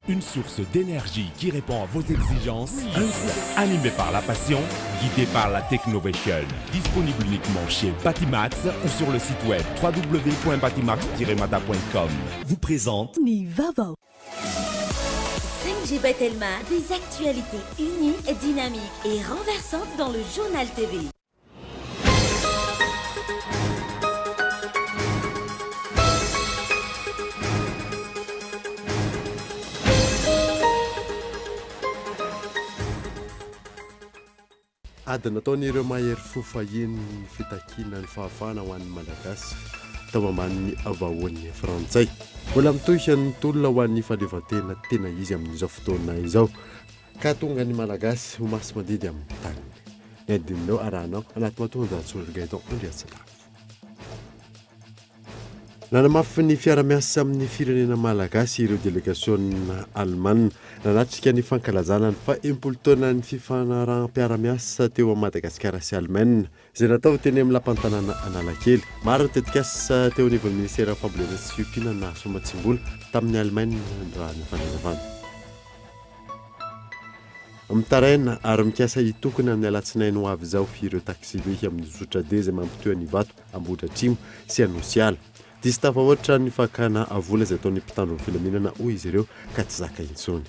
Une source d'énergie qui répond à vos exigences. Un site animé par la passion, guidé par la technovation. Disponible uniquement chez Batimax ou sur le site web www.batimax-mata.com. Vous présente Nivavo. 5G Batelma, des actualités unies, dynamiques et renversantes dans le journal TV. Adana nataon'ireo mahery fofahiny fitakina ny fahafahana ho an'ny malagasy tao ambany vahoan'ny frantsay. Mbola mitohika ny tolona ho an'ny fahaleovantena tena izy amin'izao fotoana izao ka tonga ny malagasy ho masy mandidy amin'ny taniny. Ny adininao arahanao anaty matonjatsorogaitao andriatsila. Nanamafy ny fiara-miasa amin'ny firenena malagasy ireo délégation Allemagne nanatrika ny fankalazana ny fa-impolo taona ny fifanarahanam-piara-miasa teo a Madagasikara sy Allemagne izay natao teny amin'ny lampantanana Analakely. Maro ny tetikasa teo anivon'ny ministera fambolena sy fiompiana na somatsimbola tamin'ny Allemagne raha ny fanazavana. Mitaraina ary mikasa hitokony amin'ny alatsinainy ho avy izao ireo taxi-be amin'ny zotra D izay mampitoy ny vato Ambohidratrimo sy Anosiala. Disy tafahoatra ny fakana avola izay ataon'ny mpitandro ny filaminana hoy izy ireo ka tsy zaka intsony.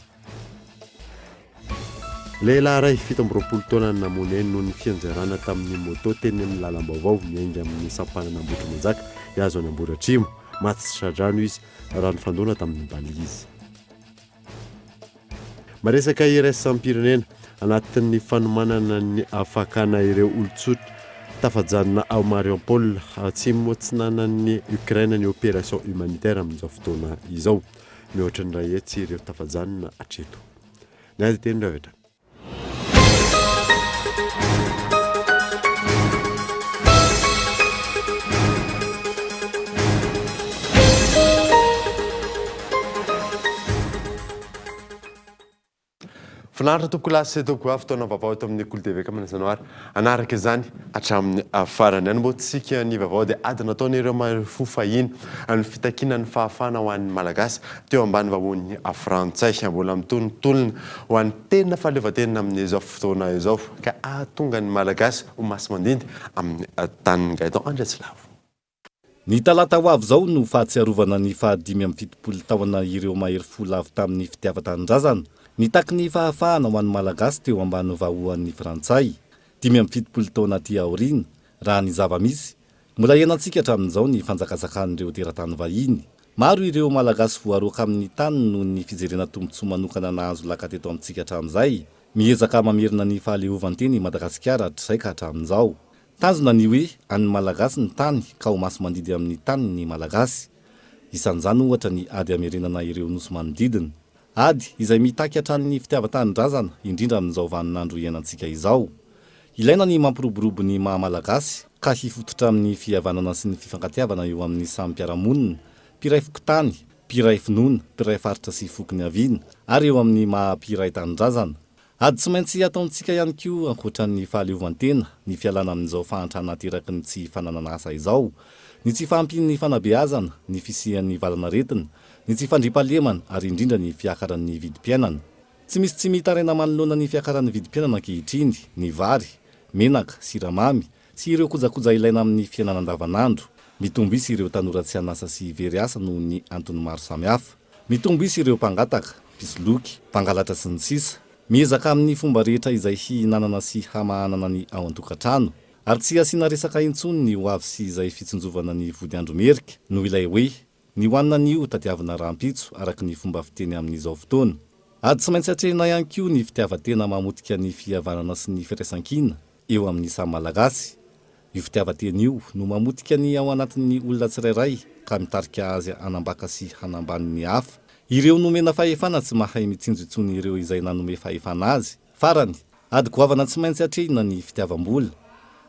Lehilahy iray 17 taona namony noho ny fianjarana tamin'ny moto teny amin'ny lalam-baovao miainga amin'ny sampanana Ambohidramanjaka iazo any Ambohidratrimo. Maty sy sadrano izy raha ny fandona tamin'ny balizy. Maresaka iraisam-pirenena anatin'ny fanomanana ny afakana ireo olon-tsotra tafajanona ao Mariupol atsimo atsinanan'ny Ukraine ny opération humanitaire amin'izao fotoana izao. Mihoatra ny ray etsy ireo tafajanona atreto. Ny azy teny revatra. Finaritra toko lasy toko avy fotoana vaovao eto amin'ny École TV manazanao ary anaraka izany hatramin'ny farany. Anomboantsika ny vaovao dia ady nataon'ireo mahery fofahiny ny fitakiana ny fahafahana ho an'ny malagasy teo ambany vahoan'ny frantsay. Mbola mitonitolona ho an'ny tena fahaleovantena amin'izao fotoana izao ka ahatonga ny malagasy ho masy mandindy amin'ny taniny gaitao andriatsilavo. Ny talata ho avy zao no fahatsiarovana ny 570 taona ireo mahery folo avy tamin'ny fitiavan-tanindrazana nitaky ny fahafahana ho an'ny malagasy teo ambany vahoan'ny frantsay. 570 taona aty aorina raha ny zava-misy mbola ianantsika hatramin'izao ny fanjakazakan'ireo teratany vahiny. Maro ireo malagasy voaroaka amin'ny tany noho ny fijerena tombontsoa manokana nahazo laka teto amintsika hatramin'izay. Miezaka mamerina ny fahaleovanteny Madagasikara hatr'izay ka hatramin'izao. Tanjona ny hoe an'ny malagasy ny tany ka ho masy mandidy amin'ny tany ny malagasy. Isan'izany ohatra ny ady amerenana ireo nosy manodidina. Ady izay mitaky hatrany fitiavan-tanindrazana indrindra amin'izao vaninandro ianantsika izao. Ilaina ny mampiroborobo ny maha-malagasy ka hifototra amin'ny fihavanana sy ny fifankatiavana eo amin'ny samy mpiaramonina, mpiray fokotany, mpiray finoana, mpiray faritra sy fokony aviana ary eo amin'ny maha-mpiray tanindrazana. Ady tsy maintsy ataontsika ihany koa ankoatran'ny fahaleovantena ny fialana amin'izao fahantrana teraky ny tsy fananana asa izao, ny tsy fampin'ny fanabeazana, ny fisian'ny valana retina, ny tsy fandripahalemana ary indrindra ny fiakaran'ny vidim-piainana. Tsy misy tsy mitaraina manoloana ny fiakaran'ny vidim-piainana ankehitriny, ny vary, menaka, siramamy sy ireo kojakoja ilaina amin'ny fiainana andavanandro. Mitombo isy ireo tanora tsy hanasa sy very asa noho ny antony maro samihafa. Mitombo isy ireo mpangataka, mpisoloky, mpangalatra sy ny sisa. Miezaka amin'ny fomba rehetra izay hinanana sy hamahanana ny ao an-tokantrano. Ary tsy asiana resaka intsony ny ho avy sy izay fitsinjovana ny vody andro merika no ilay hoe ny hoanina nio tadiavina rahampitso araky ny fomba fiteny amin'izao fotoana. Ady tsy maintsy hatrehina ihany koa ny fitiavatena mamotika ny fihavanana sy ny firaisan-kina eo amin'ny samy malagasy. Io fitiavatena io no mamotika ny ao anatin'ny olona tsirairay ka mitarika azy anambaka sy hanambany ny hafa. Ireo nomena fahefana tsy mahay mitsinjotsony ireo izay nanome fahefana azy. Farany, ady goavana tsy maintsy hatrehina ny fitiavam-bola.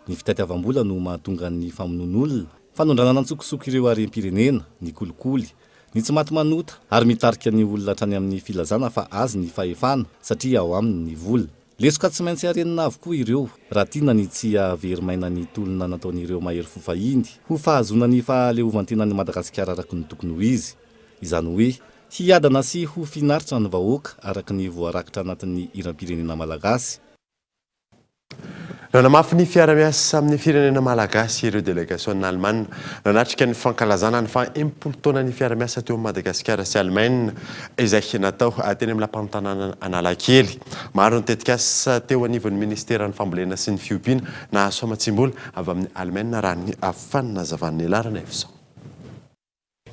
Ny fitatiavam-bola no mahatonga ny famonon'olona, fanondranana antsokosoko ireo harem-pirenena, ny kolikoly, ny tsy maty manota ary mitarika ny olona hatrany amin'ny filazana fa azy ny fahefana satria ao aminy ny vola. Lesoka tsy maintsy harenina avokoa ireo raha tiana ny tsy haverimaina ny tolona nataon'ireo mahery fofahiny ho fahazona ny fahaleovantenan'ny Madagasikara araky ny tokony ho izy. Izany hoe hiadana sy ho finaritra ny vahoaka araka ny voarakitra anatin'ny iram-pirenena malagasy. Nanamafy ny fiara-miasa amin'ny firenena malagasy ireo délégation Allemagne nanatrika ny fankalazana ny fa-impolo ny fiara-miasa teo Madagasikara sy Allemagne izay natao teny amin'ny lapantanana Analakely. Maro ny tetikasa teo anivon'ny ministera ny fambolena sy ny fiompiana na soamatsimboly avy amin'ny Allemagne raha ny fanazavany ilarana efso.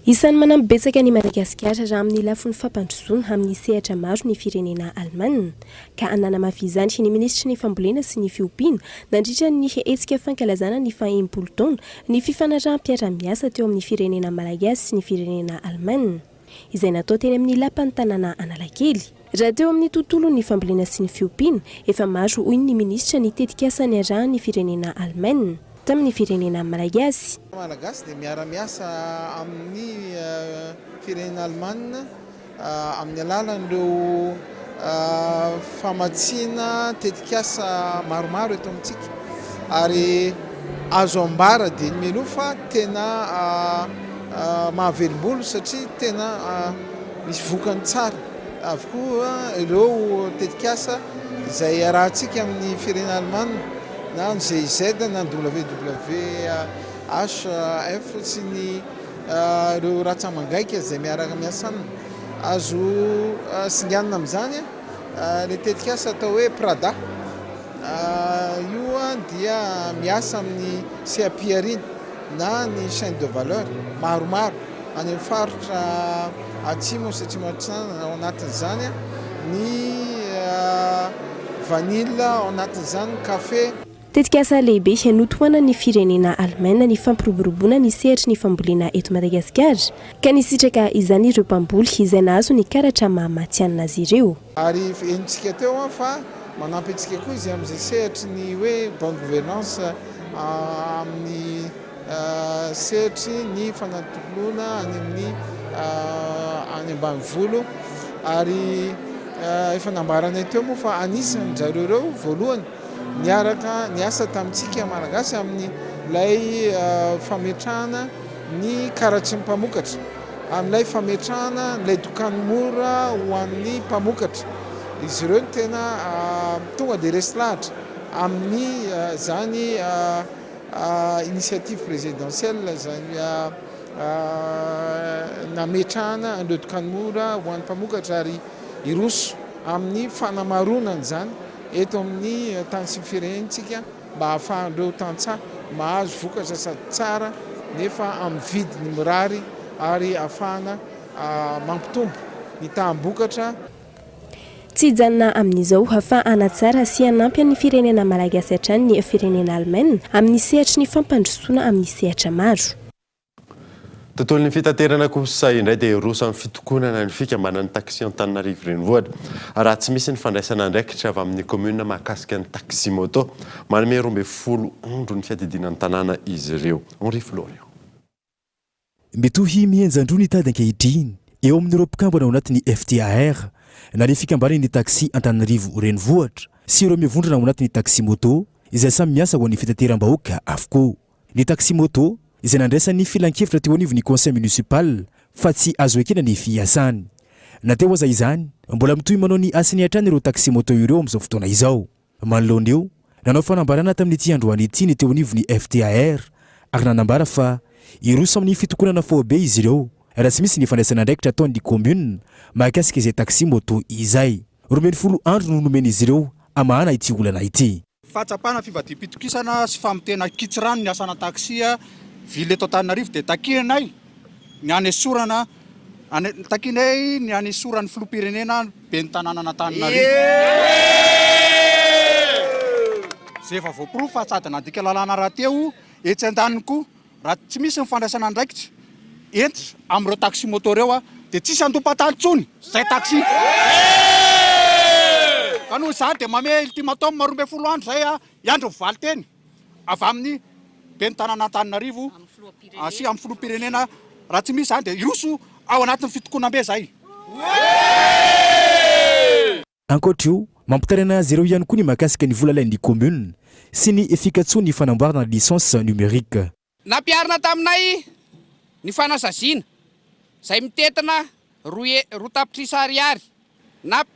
Isan'ny manambetsaka ny Madagasikara raha amin'ny lafiny fampandrosoana amin'ny sehatra maro ny firenena Allemagne ka ananamafy izany ny ministra ny fambolena sy ny fiompiana nandritra ny hetsika fankalazana ny fa-impolo taona ny fifanarahanam-piara-miasa teo amin'ny firenena malagasy sy ny firenena Allemagne izay natao teny amin'ny lapan'ny tanàna Analakely. Raha teo amin'ny tontolo ny fambolena sy ny fiompiana efa maro hoy ny ministra ny tetikasa ny arahan'ny firenena Allemagne tamin'ny firenena malagasy. Malagasy dia miara-miasa amin'ny firenena Allemagne amin'ny alalan'ireo famatsiana tetikasa maromaro eto amintsika ary azo ambara dia ny melo fa tena mahavelom-bolo satria tena misy vokany tsara avokoa ireo tetikasa izay arahantsika amin'ny firenena Allemagne na ny GIZ na ny WWHF sy ny ireo ratsamangaika izay miaraka miasa aminy. Azo singanina amin'izany le tetikasa atao hoe Prada. Io dia miasa amin'ny CAP ariny na ny chaîne de valeur maromaro any amin'ny faritra atsimo sy atsimo atsana ao anatin'izany ny vanille ao anatin'izany kafe. Tetikasa lehibe notoana ny firenena Allemagne ny fampiroboroboana ny sehatra ny fambolena eto Madagasikara ka nisitraka izany ireo mpamboly izay nahazo ny karatra mahamatsianina azy ireo. Ary enitsika teo fa manampy antsika koa izy amin'izay sehatra ny hoe bonne gouvernance amin'ny sehatry ny fanatoloana any amin'ny any ambanivolo ary efa nambaranay teo moa fa anisan'ny zareo ireo voalohany niaraka niasa tamintsika malagasy amin'ny lay fametrahana ny karatsy ny mpamokatra amin'ilay fametrahana lay dokany mora ho an'ny mpamokatra. Izy ireo tena tonga dia resy lahatra amin'ny zany initiative présidentielle zany nametrahana an'ireo dokany mora ho an'ny mpamokatra ary iroso amin'ny fanamaronana zany eto amin'ny tany sy firenentsika mba hahafahandreo tantsaha mahazo vokatra sady tsara nefa amin'ny vidiny mirary ary ahafahana mampitombo ny tambokatra. Tsy hijanona amin'izao hafa anatsara sy hanampy amin'ny firenena malagasy hatrany ny firenena Allemagne amin'ny sehatry ny fampandrosoana amin'ny sehatra maro. Tontolon'ny fitaterana kosa indray dia roso amin'ny fitokonana ny fikambanan'ny taxi Antananarivo renivohitra. Raha tsy misy ny fandraisana andraikitra avy amin'ny commune mahakasika ny taxi moto, manome 12 andro ny fiadidinan'ny tanàna izy ireo. Henri Florian. Metohy mihenjandro ny tady ankehitriny eo amin'ny ireo mpikambana ao anatin'ny FTAR na ny fikambanan'ny taxi Antananarivo renivohitra sy ireo mivondrona ao anatin'ny taxi moto izay samy miasa ho an'ny fitateram-bahoaka avokoa. Ny taxi moto izay nandraisan'ny filan-kevitra teo anivon'ny conseil municipal fa tsy azo ekena ny fiasany. Nateo aza izany mbola mitohy manao ny asiny hatrany ireo taxi moto ireo amin'izao fotoana izao. Manoloana eo nanao fanambarana tamin'ity androany ity ny teo anivon'ny FTAR ary nanambara fa iroso amin'ny fitokonana fobe izy ireo raha tsy misy ny fandraisana andraikitra ataon'ny commune mahakasika izay taxi moto izay. 12 andro no nomena izy ireo amahana ity olana ity. Fahatsapana fivadiam-pitokisana sy famitena kitsirano ny asana taxia ville eto Antananarivo dia takinay ny anesorana takinay ny anesoran'ny filoham-pirenena ben'ny tanàna Antananarivo. Zay efa voaporo fa sady nandika lalàna rahateo etsy an-daniny raha tsy misy ny fandraisana andraikitra entitra amin'ireo taxi moto ireo dia tsisy antom-pataly tsony zay taxi. Fa noho izany dia mame ultimatum 12 andro zay iandro mivaly teny avy amin'ny ben'ny tanàna Antananarivo sy amin'ny filoham-pirenena raha tsy misy zany dia iroso ao anatin'ny fitokonam-be zay. Ankoatra io mampitarana azy ireo ihany koa ny mahakasika ny vola lain'ny commune sy ny efikatsoa ny fanamboarana licence numérique. Nampiarina taminay ny fanasaziana izay mitetina roa tapitrisa ariary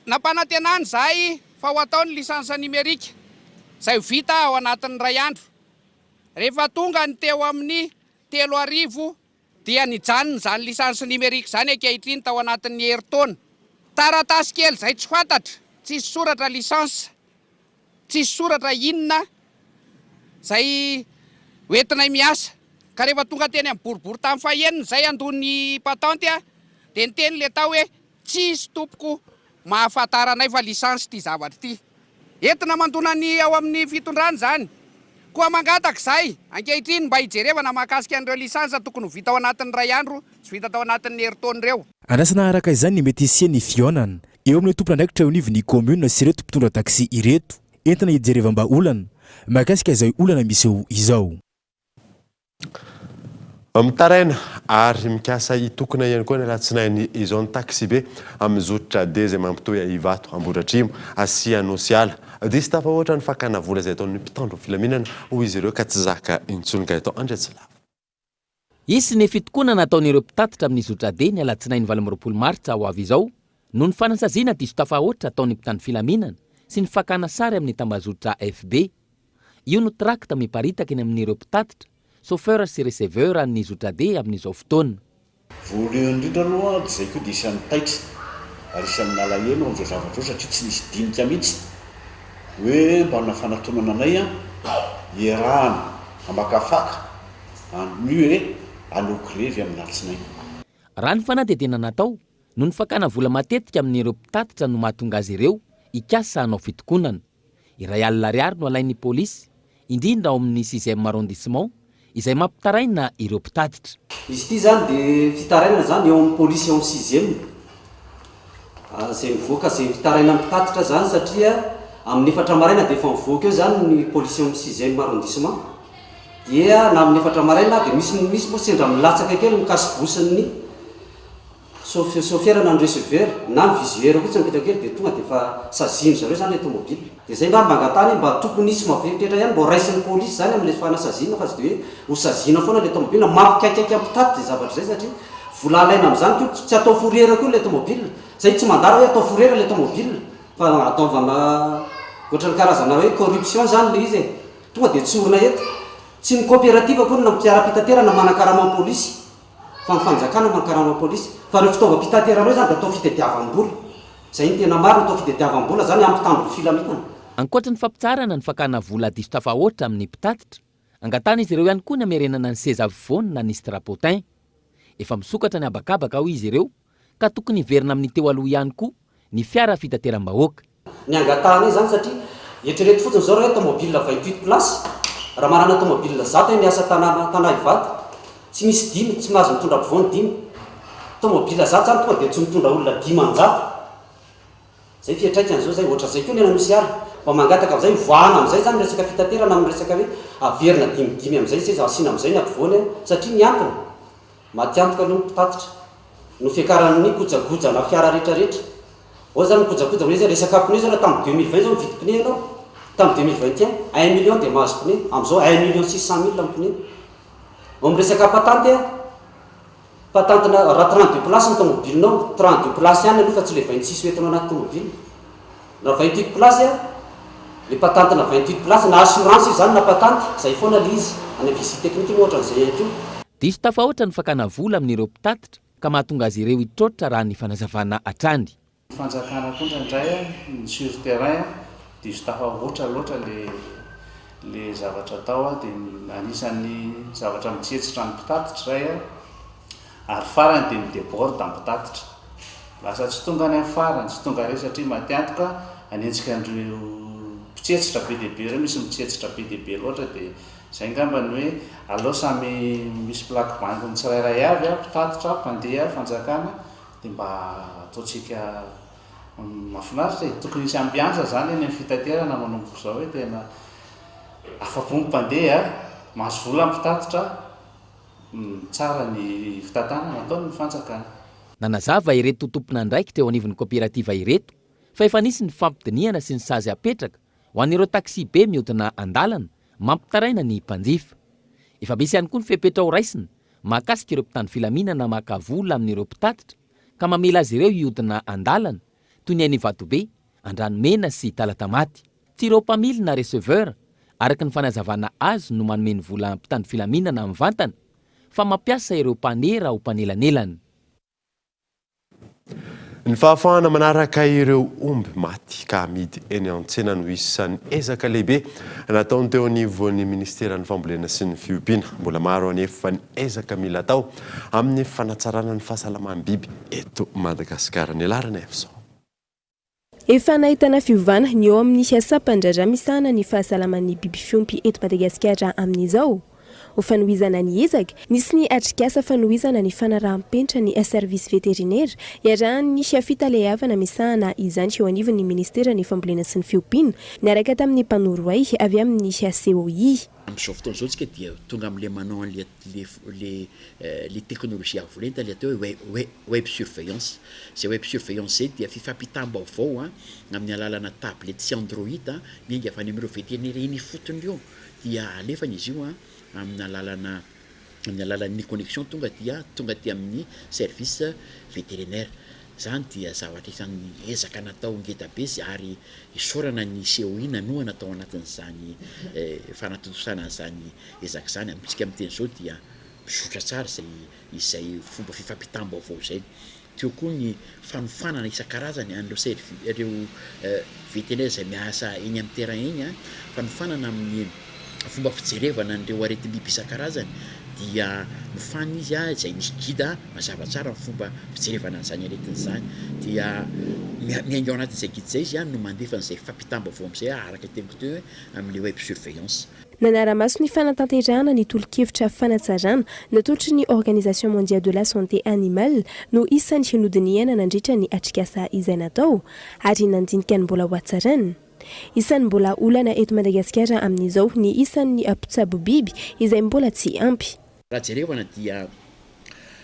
nampanantenany zahay fa ho ataony lisansa numerika zay vita ao anatin'ny ray andro rehefa tonga ny teo amin'ny 3,000 dia nijanony zany lisansa numerika zany ankehitriny tao anatin'ny herintaona taratasy kely zay tsy fantatra tsisy soratra lisansa tsisy soratra inona zay hoentinay miasa ka rehefa tonga teny amin'ny boribory tamin'ny fahenina zay andony patante dia niteny le tao hoe tsisy tompoko mahafataranay fa lisansy ty zavatra ty entina mandonany ao amin'ny fitondrany zany koa mangataka zay ankehitriny mba hijerevana mahakasika an'ireo lisansa tokony ho vita ao anatin'ny ray andro sy vita tao anatin'ny herintaona ireo anasana araka izany ny metesia ny fionana eo amin'ny tompon'andraikitra onivy ny commune sy ireto mpitondra taxi ireto entina hijereva-mba olana mahakasika izay olana misy izao mitaraina ary mikasa hitokona ihany koa ny alatsinainy izao ny taxi be amin'ny zotra de zay mampitoy Ivato Ambohidratrimo Asia Nosiala disy tafa ohatra ny fakana vola izay ataon'ny mpitandro filaminana hoy izy ireo ka tsy zaka intsoloka eto andretsilava isy ny fitokonana nataon'ireo mpitatitra amin'ny zotra de ny alatsinainy 20 martsa ho avy izao no ny fanasaziana diso tafahoatra ataon'ny mpitandro filaminana sy ny fakana sary amin'ny tambazotra FB io no trakta miparitaka eny amin'ireo mpitatitra chauffeur sy receveur ny zotra de amin'izao fotoana voalohany indrindra aloha dia zay koa dia isan'ny taitra ary isan'ny alahelo amin'izao zavatra satria tsy nisy dinika mihitsy hoe mba nafanantonana anay iarahana amakafaka any hoe anokrevy amin'ny alatsinainy raha ny fanadedena natao no ny fakana vola matetika amin'ireo mpitatitra no mahatonga azy ireo ikasa hanao fitokonana iray alina ariary no alain'ny polisy indrindra ao amin'ny 6e arrondissement izay mampitaraina ireo mpitatitra izy ity zany dia fitaraina zany eo amin'ny polisy eo amin'ny 6e zay mivoaka zay fitaraina mpitatitra zany satria amin'ny 4 maraina dia efa mivoaka eo zany ny polisy eo amin'ny 6e arrondissement dia na amin'ny 4 maraina dia misy moa sendra milatsaka kely mikasibosiny chauffeur na ny receveur na ny visueur koa tsy mipetaka kely dia tonga dia efa saziny zareo zany le tomobile dia zay mba mangatany mba tokony isy mamperitreritra ihany mba raisin'ny polisy zany amin'le fanasaziana fa tsy dia hoe ho saziana foana le tomobile mampikaikaiky ampitatra dia zavatra zay satria vola alaina amin'izany ko tsy atao forera koa le tomobile zay tsy mandara hoe atao forera le tomobile fa ataovana ohatran'ny karazana hoe corruption zany le izy tonga dia tsorina eto tsy ny coopérative koa na mpiara-pitaterana manakarama polisy fa ny fanjakana manakarama polisy fa reo fitaovam-pitaterana zany dia atao fitadiavam-bola zay ny tena maro atao fitadiavam-bola zany amin'ny mpitandro filaminana ankoatra ny fampitsarana ny fakana vola diso tafahoatra amin'ny mpitatitra angatana izy ireo ihany koa ny amerenana ny seza avivoany na nisy trapotin efa misokatra ny abakabaka ao izy ireo ka tokony hiverina amin'ny teo aloha ihany koa ny fiara fitateram-bahoaka ny angatahana zany satria eritrereto fotsiny zao raha hoe tomobile 28 place raha manana tomobile 100 miasa tana Ivato tsy misy dimy tsy mahazo mitondra ampovoany dimy tomobile 100 zany tonga dia tsy mitondra olona 10 zay fietraikany zao zay ohatra zay koa ny Nosiala mba mangataka amin'izay voahana amin'izay zany resaka fitaterana amin'ny resaka hoe averina dimidimy amin'izay sy asiana amin'izay ny ampovoany satria miantona matiantoka aloha mpitatitra no fiakaran'ny gojagoja na fiara rehetrarehetra ao zany kojagoja hoe zay resaka pneu zao tamin'ny 2020 zao mividy pneu ianao tamin'ny 2021 1 million dia mahazo pneu amin'izao 1 million 600 000 pneu ao amin'ny resaka patante na raha 32 place ny tomobilinao 32 place ihany aloha fa tsy le 26 hoentinao anaty tomobily raha 28 place le patante na 28 place na assurance zany na patante zay foana le izy any visite technique no ohatran'izay ihany koa diso tafahoatra ny fakana vola amin'ireo mpitatitra ka mahatonga azy ireo hitrotra raha ny fanazavana atrany fanjakana koa ndraindray ny sur terrain diso tafahoatra loatra le zavatra atao dia anisan'ny zavatra mitsetsitra ny mpitatitra zay ary farany dia mideborde mpitatitra lasa tsy tonga any amin'ny farany tsy tonga reo satria matiantoka anentsika andreo mpitsetsitra be deaibe reo misy mitsetsitra be deaibe loatra dia zay ngambany hoe aleo samy misy plaque banque ny tsirairay avy mpitatitra mpandeha fanjakana dia mba ataontsika mahafinaritra tokony isy ambiansa zany eny amin'ny fitaterana manomboka zao hoe tena afapo mpandeha mahazo vola mpitatitra tsara ny fitatana nataony ny fanjakana nanazava ireto tompona andraikitra eo anivon'ny coopérativa ireto fa efa nisy ny fampidiniana sy ny sazy apetraka ho an'ireo taxi be mihodina andalana mampitaraina ny mpanjifa efa misy ihany koa ny fepetra ho raisina mahakasika ireo mpitandro filaminana maka vola amin'ireo mpitatitra ka mamela azy ireo iodina andalana toy ny any Vatobe, Andranomena sy Talatamaty. Tsy ireo mpamily na receveur araka ny fanazavana azy no manome ny vola mpitandro filaminana amin'ny vantana fa mampiasa ireo mpanera ho mpanelanelana. Ny fahafahana manaraka ireo omby maty ka amidy eny an-tsena no isan'ny ezaka lehibe nataony teo anivon'ny Ministeran'ny Fambolena sy ny Fiompiana. Mbola maro anefa ny ezaka mila atao amin'ny fanatsarana ny fahasalaman'ny biby eto Madagasikara. Ny alarana efso. Efa nahitana fiovana ny eo amin'ny sapan-dratra misana ny fahasalaman'ny biby fiompy eto Madagasikara amin'izao. Ho fanohizana ny ezaka, nisy ny atrikasa fanohizana ny fanaraha-pentra ny service vétérinaire iarahany fiafitalehavana misahana izany eo anivon'ny Ministeran'ny Fambolena sy ny Fiompiana niaraka tamin'ny mpanorway avy amin'ny COI. Amin'izao fotoana izao tsika dia tonga amin'ilay manao les technologies avolenta ilay atao hoe web surveillance. Zay web surveillance zay dia fifampitam-baovao amin'ny alalana tablety sy Android miainga avy any amin'ireo vétérinaire iny fotony io dia alefany izy io amin'ny alalan'ny connexion tonga ty amin'ny service vétérinaire. Zany dia zavatra isan'ny ezaka natao ngeda be ary isorana ny COI nanoa natao anatin'izany fanatontosana an'izany ezaka zany. Amintsika amin'teny zao dia mizotra tsara izay fomba fifampitam-baovao zay. Teo koa ny fanofanana isan-karazany ireo vétérinaire izay miasa eny amin'ny terrain eny fanofanana amin'ny fomba fijerevana an'ireo areti-biby isan-karazany dia nofany izy izay nisy guide mazava tsara ny fomba fijerevana an'izany aretin'izany dia miainga ao anatin'izay guide zay izy no mandefa an'izay fampitam-baovao amin'izay araka teniko teo amin'ny web surveillance. Nanara-maso ny fanatanterahana ny tolo-kevitra fanatsarana natolotry ny Organisation Mondiale de la Santé Animale no isan'ny hinodiniana nandritra ny atrikasa izay natao ary nandinika ny mbola ho atsarana. Isan'ny mbola olana eto Madagasikara amin'izao ny isan'ny mpitsabo biby izay mbola tsy ampy. Raha jerevana dia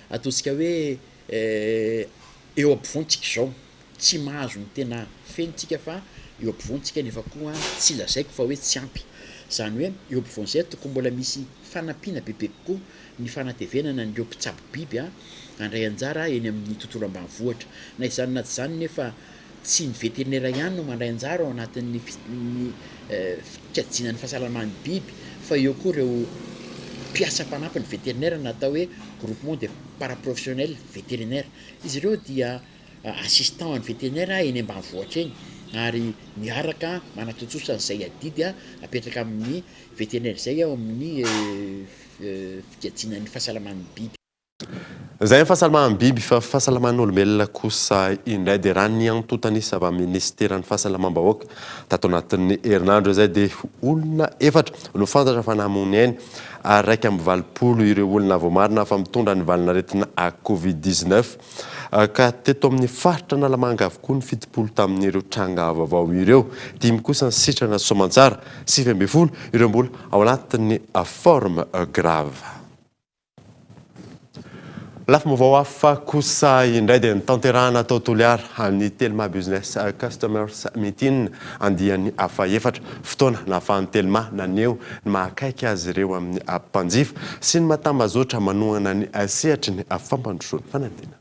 ataontsika hoe eo ampovoantsika izao tsy mahazo ny tena fenitsika fa eo ampovoantsika nefa koa tsy lazaiko fa hoe tsy ampy. Zany hoe eo ampovoan'izay tokony mbola misy fanampiana bebe kokoa ny fanatevenana n'ireo mpitsabo biby handray anjara eny amin'ny tontolo ambanivohitra. Na izany na tsy izany nefa tsy ny vétérinaire ihany no mandray anjara ao anatin'ny fikajina ny fahasalaman'ny biby fa eo koa ireo mpiasa mpanampy ny vétérinaire natao hoe groupement de paraprofessionnel vétérinaire. Izy ireo dia assistant ny vétérinaire eny ambanivohitra eny ary miaraka manatontosana izay adidy apetraka amin'ny vétérinaire zay ao amin'ny fikajina ny fahasalaman'ny biby. Zay ny fahasalaman'ny biby fa fahasalaman'olombelona kosa indray dia raha ny antotanisa avy amin'ny Ministeran'ny Fahasalamam-bahoaka tato anatin'ny herinandro zay dia olona 4 no fantatra fa namony ainy ary raiky amin'ny 20 ireo olona voamarina fa mitondra ny valinaretina COVID-19 ka teto amin'ny faritra Nalamanga avokoa ny fitopolo tamin'ireo tranga vaovao ireo. 5 kosa ny sitrana Soamantsara, 20 ireo mbola ao anatin'ny forme grave. Lafa vaovao hafa kosa indray dia nitanterahana tao Toliara ny Telma Business Customers Meeting andiany hafa 4 fotoana nahafahan'ny Telma naneo ny mahakaiky azy ireo amin'ny mpanjifa sy ny matambazotra manohana ny sehatry ny fampandrosoana. Fanantina.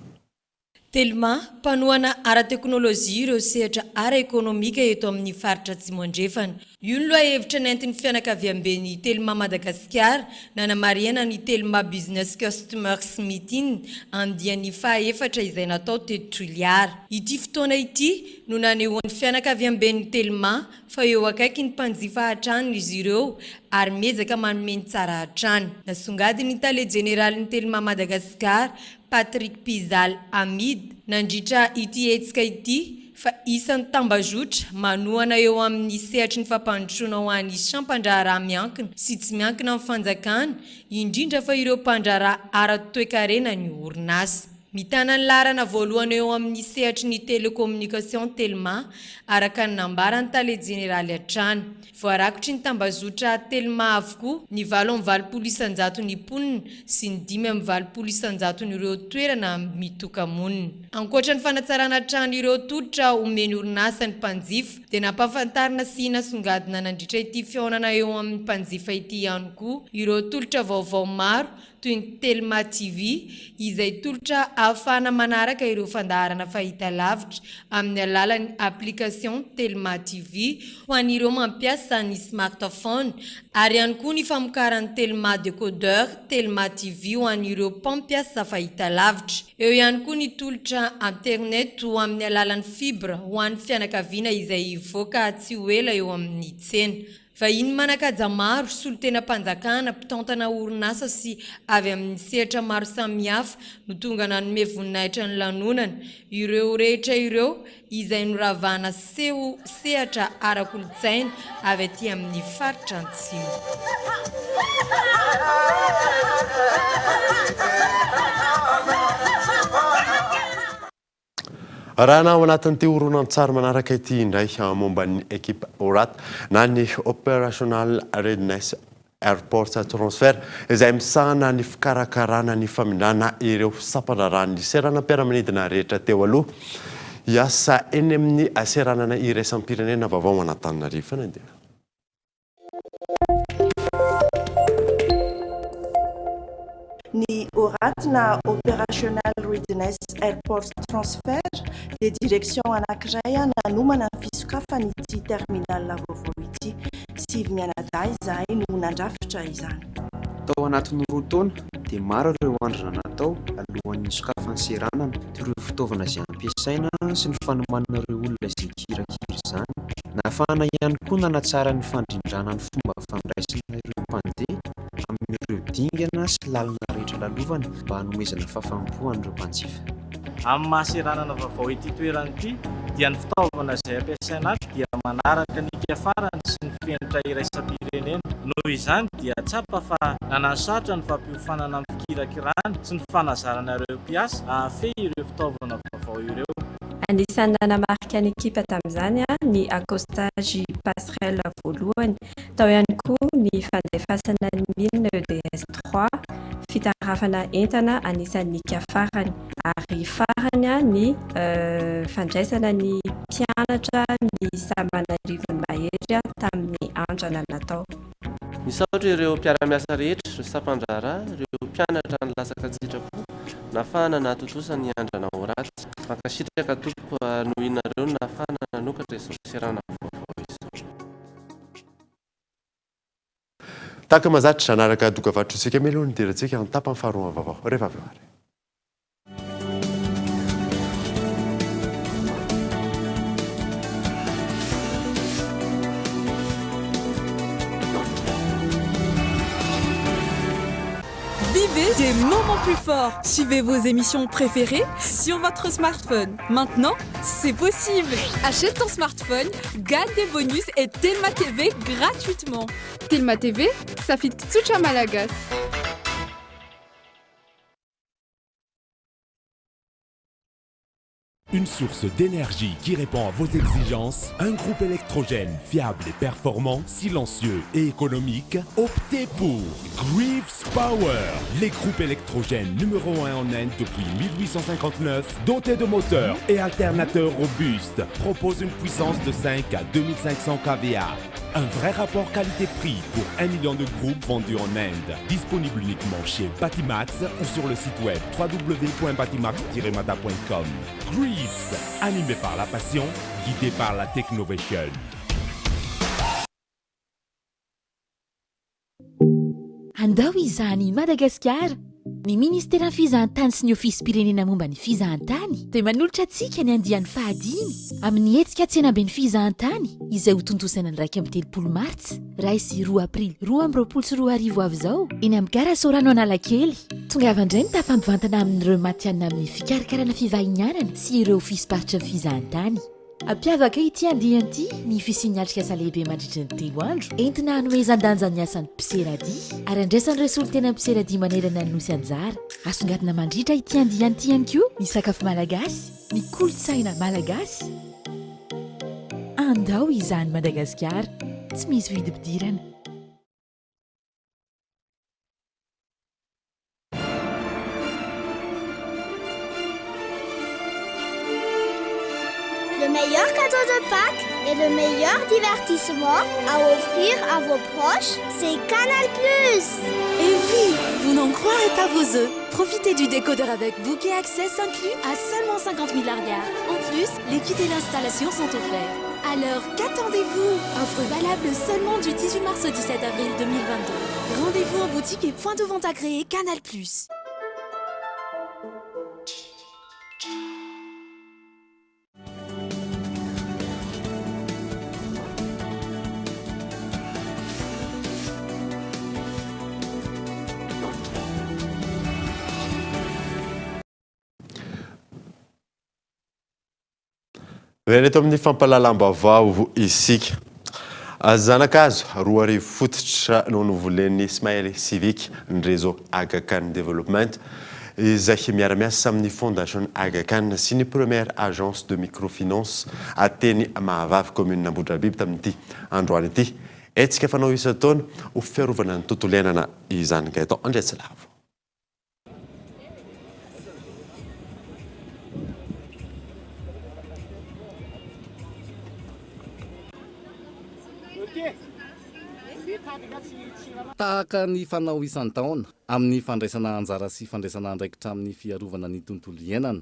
Telma mpanohana ara-teknôlôjia ireo sehatra ara-ekônomika eto amin'ny faritra Atsimo andrefana. Io no loha hevitra nentin'ny fianakaviam-ben'ny Telma Madagasikara nanamariana ny Telma Business Customers Meeting andiany faha-4 izay natao teto Toliara. Ity fotoana ity no nanehoan'ny fianakaviam-ben'ny Telma fa eo akaiky ny mpanjifa hatrany izy ireo ary miezaka manomeny tsara hatrany. Nasongadiny tale generalin'ny Telma Madagasikara Patrick Pizal Hamid nandritra ity hetsika ity fa isan'ny tambazotra manohana eo amin'ny sehatry ny fampandrosoana ho an'ny champandraharaha miankina sy tsy miankina amin'ny fanjakana indrindra fa ireo mpandraharaha ara-toe-karena ny orinasa. Mitana ny larana voalohany eo amin'ny sehatry ny télécommunication Telma araka ny nambarany tale generaly hatrany. Voarakotry ny tambazotra Telma avokoa ny 7,900 ny mponina sy ny 5,900 ireo toerana mitoka-monina. Ankoatra ny fanatsarana trano ireo tolotra omeny orinasa ny mpanjifa dia nampahafantarina sy nasongadina nandritra ity fihaonana eo amin'ny mpanjifa ity ihany koa ireo tolotra vaovao maro toy ny Telma TV izay tolotra ahafahana manaraka ireo fandaharana fahita lavitra amin'ny alalan'ny application Telma TV ho an'ireo mampiasa ny smartphone ary ihany koa ny famokaran'ny Telma décodeur Telma TV ho an'ireo mpampiasa fahita lavitra. Eo ihany koa ny tolotra internet ho amin'ny alalan'ny fibre ho an'ny fianakaviana izay ivoaka tsy ho ela eo amin'ny tsena. Vahiny manakaja maro solotena mpanjakana mpitantana orinasa sy avy amin'ny sehatra maro samihafa no tonga nanome voninahitra ny lanonana. Ireo rehetra ireo izay noravana seho sehatra ara-kolotsaina avy aty amin'ny faritra Antsimo. raha na ao anatin'ity horonan-tsary manaraka ity indray momba ny ekipa orat na ny operational readiness airport transfer izay misahana ny fikarakarana ny famindrana ireo sapandrarany seranam-piaramanidina rehetra teo aloha hiasa eny amin'ny seranana iraisam-pirenena vaovao Antananarivo fanadina. Ni ORAT na Operational Readiness Airport Transfer de direction anankiray nanomana ny fisokafana ity terminal vaovao ity sivy mianadahy izahay no nandrafitra izany. Tao anatin'ny roa taona dia maro ireo androna natao alohan'ny sokafany seranana toy ireo fitaovana izay ampiasaina sy ny fanomanana ireo olona izay kirakira izany. Nahafahana ihany koa nanatsara ny fandrindrana ny fomba fandraisana ireo mpandeha amin'ireo dingana sy lalina rehetra lalovana mba hanomezana fahafahampoan'ireo mpanjifa. Amin'ny mahaseranana vaovao ity toerana ity dia ny fitaovana izay ampiasaina ato dia manaraka ny kiafarany sy ny fenitra iraisam-pirenena. Noho izany dia tsapa fa nanasatra ny fampiofanana amin'ny fikirakirana sy ny fanazarana ireo mpiasa ahafehy ireo fitaovana vaovao ireo. Anisany nanamarika ny ekipa tamin'izany ny accostage passerelle voalohany, tao ihany koa ny fandefasana ny milina EDS 3, fitarafana entana anisan'ny kiafarany ary farany ny fandraisana ny mpianatra ny Samanarivony Mahery tamin'ny andrana natao. Misaotra ireo mpiara-miasa rehetra, ireo sapandrara, ireo mpianatra ny lasaka sitrapo, nafana natotosa ny andrana oraty. Mankasitraka tompo noho inareo nafana nanokatra izao serana vaovao izao. Taka mazatra nanaraka dokavatrisika melony dirantsika ny tapany faharoa vaovao rehefa avy ary. Vivez des moments plus forts. Suivez vos émissions préférées sur votre smartphone. Maintenant, c'est possible. Achète ton smartphone, gagne des bonus et Telma TV gratuitement. Telma TV, ça fit tsucha malagas. Une source d'énergie qui répond à vos exigences, un groupe électrogène fiable et performant, silencieux et économique, optez pour Greaves Power, les groupes électrogènes numéro 1 en Inde depuis 1859, dotés de moteurs et alternateurs robustes, proposent une puissance de 5 à 2500 kVA. Un vrai rapport qualité-prix pour 1 million de groupes vendus en Inde. Disponible uniquement chez Batimax ou sur le site web www.batimax-mata.com. Greaves, animé par la passion, guidé par la technovation. Andao izany Madagasikara, ny ministera ny fizahantany sy ny ofisy pirenena momba ny fizahantany dia manolotra antsika ny andiany fahadimy amin'ny hetsika tsenabe ny fizahantany izay ho tontosana ny 1 Martsa 2 Aprily 2022 avy izao eny amin'ny gara Sorano Analakely. Tongava indray ny tafampivantana amin'ireo matianina amin'ny fikarakarana fivahinanana sy ireo ofisy paritra ny fizahantany. Apiavaka ity andiany ity ny fisianalika asa lehibe mandritra ny 3 andro entina hanomezan-danja ny asan'ny mpiseradia ary andraisan'ireo solotena mpiseradia manerana ny nosy anjara. Asongadina mandritra ity andiany ity ihany koa ny sakafo malagasy, ny kolotsaina malagasy. Andao izany Madagasikara, tsy misy vidim-pidirana. Le meilleur cadeau de Pâques et le meilleur divertissement à offrir à vos proches, c'est Canal+. Et Oui, vous n'en croirez pas vos œufs. Profitez du décodeur avec bouquet Access inclus à seulement 50 000 largars. En plus, les kits et l'installation sont offerts. Alors, qu'attendez-vous? Offre valable seulement du 18 mars au 17 avril 2022. Rendez-vous en boutique et point de vente agréé Canal+. Reto amin'ny fampalalam-bavao isika zanakazo 2 arivo fototra no novolen'ny Ismaël Civique ny réseau Aga Khan Development izay miara-miasa amin'ny fondation Aga Khan sy ny première agence de microfinance ateny Mahavavy commune Ambohidrabiby tamin'ity androany ity. Etsika fanao isa-taona ho fiarovana ny tontolo iainana izany gaeton Andriatsilavo. Tahaka ny fanao isan-taona amin'ny fandraisana anjara sy fandraisana andraikitra amin'ny fiarovana ny tontolo iainana.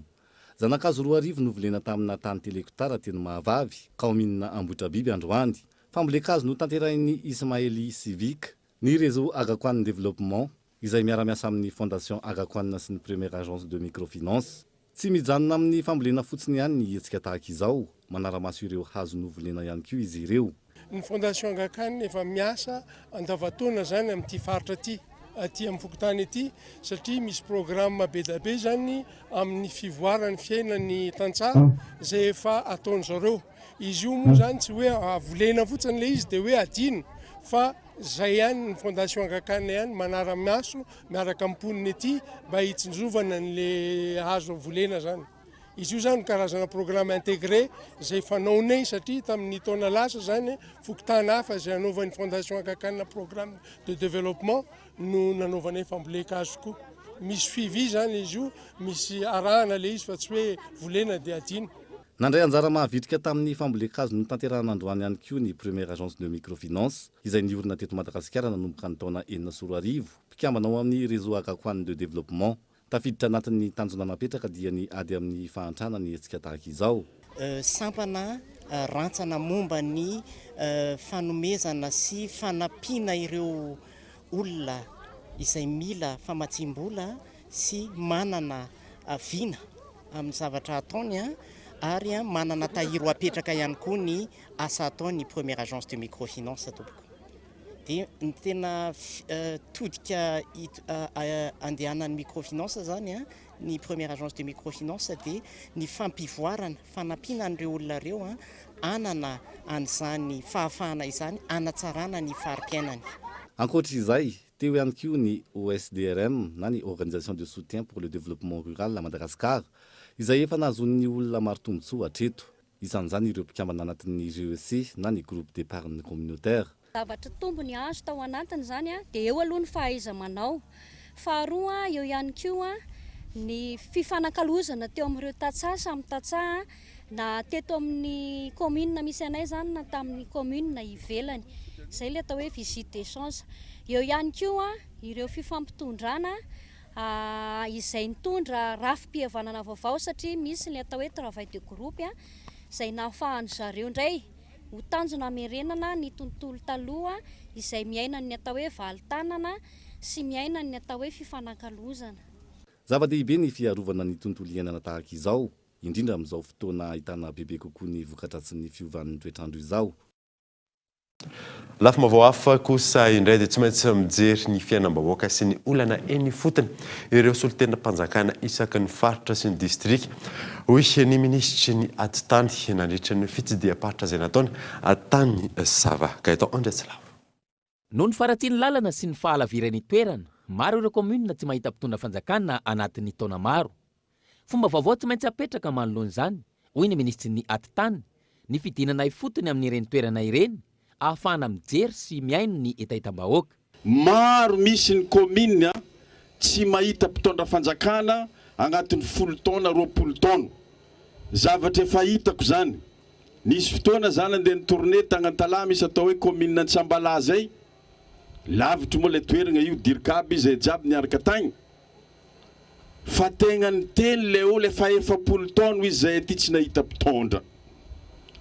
Zanakazo 2 arivo novolena tamina tany telekotara teny Mahavavy, kaominina Ambohidrabiby androany. Fambolekazo no tanterahin'ny Ismaël Civique, ny réseau Aga Khan Développement izay miara-miasa amin'ny fondation Aga Khan sy ny première agence de microfinance. Tsy mijanona amin'ny fambolena fotsiny ihany ny hetsika tahaka izao, manara-maso ireo hazo novolena ihany koa izy ireo. Ny fondation Aga Khan efa miasa andavataona zany amin'ity faritra aty amin'ny fokotany aty satria misy programme be da be zany amin'ny fivoarany fiainan'ny tantsaha zay efa ataony zareo. Izy io moa zany tsy hoe avolena fotsiny le izy dia hoe adino fa zay ihany ny fondation Aga Khan ihany manara-maso miaraka amponiny aty mba hitsinjovana an'le hazo volena zany. Izy io zany karazana programme intégré zay fanaonay satria tamin'ny taona lasa zany fokotana hafa zay anaovan'ny fondation Aga Khan programme de développement no nanaovanay famboleka azo koa. Misy suivi zany izy io, misy arahana le izy fa tsy hoe volena dia adino. Nandray anjara mahavitrika tamin'ny fambolekazo no tanterahana androany ihany koa ny première agence de microfinance izay niorina teto Madagasikara nanomboka ny taona 4 mpikambana ao amin'ny réseau Aga Khan de développement. Tafiditra anatin'ny tanjona napetraka dia ny ady amin'ny fahantrana ny hetsika tahaka izao. Sampana rantsana momba ny fanomezana sy fanampiana ireo olona izay mila famatsim-bola sy manana vina amin'ny zavatra ataony ary manana tahiro apetraka ihany koa ny asa ataony première agence de microfinance tompoko. Dia ny tena todika andehanan'ny microfinance zany ny première agence de microfinance dia ny fampivoarana fanampiana an'ireo olona ireo anana an'izany fahafahana izany anatsarana ny fari-piainany. Ankoatra izay, teo ihany koa ny OSDRM na ny organisation de soutien pour le développement rural à Madagascar izay efa nahazon'ny olona maro tombotsoa hatreto. Isan'izany ireo mpikambana anatin'ny GEC na ny groupe d'épargne communautaire. Zavatra tombony azo tao anatiny zany dia eo aloha ny fahaiza-manao. Faharoa eo ihany koa ny fifanankalozana teo amin'ireo tantsaha samy tantsaha na teto amin'ny commune misy anay zany na tamin'ny commune ivelany. Zay le atao hoe visite d'échange. Eo ihany koa ireo fifampitondrana izay nitondra rafim-pihavanana vaovao satria misy le atao hoe travail de groupe izay nahafahan'ny zareo indray ho tanjona merenana ny tontolo taloha izay miaina ny atao hoe valitanana sy miaina ny atao hoe fifanankalozana. Zava-dehibe ny fiarovana ny tontolo iainana tahaka izao, indrindra amin'izao fotoana ahitana bebe kokoa ny vokatra sy ny fiovan'ny toetrandro izao. Lafa mavao hafa kosa indray dia tsy maintsy mijery ny fiainam-bahoaka sy ny olana eny fotony ireo solon-tenam-panjakana isaky ny faritra sy ny distrikt. Hoy ny ministry ny atitany nandritra ny fitsidiam-paritra izay nataony tany Sava Gaeton Andriatsilavo. Noho ny faratsiany lalana sy ny fahalaviran'ny toerana, maro ireo commune tsy mahita mpitondra fanjakana anatin'ny taona maro. Fomba vaovao tsy maintsy apetraka manoloana izany, hoy ny ministry ny atitany, ny fidinana ifotony amin'ireny toerana ireny ahafahana mijery sy miaino ny entaentam-bahoaka. Maro misy ny commune tsy mahita mpitondra fanjakana agnatin'ny 10 taona 20 taona. Zavatra efa hitako zany. Nisy fotoana zany andeha ny tournée Tagnantalama misy atao hoe commune Antsambala zay. lavitra moa le toerana io dirikaby izay jiaby niaraka tagny fa tegna ny teny le olo efa 40 taona izy zay aty tsy nahita mpitondra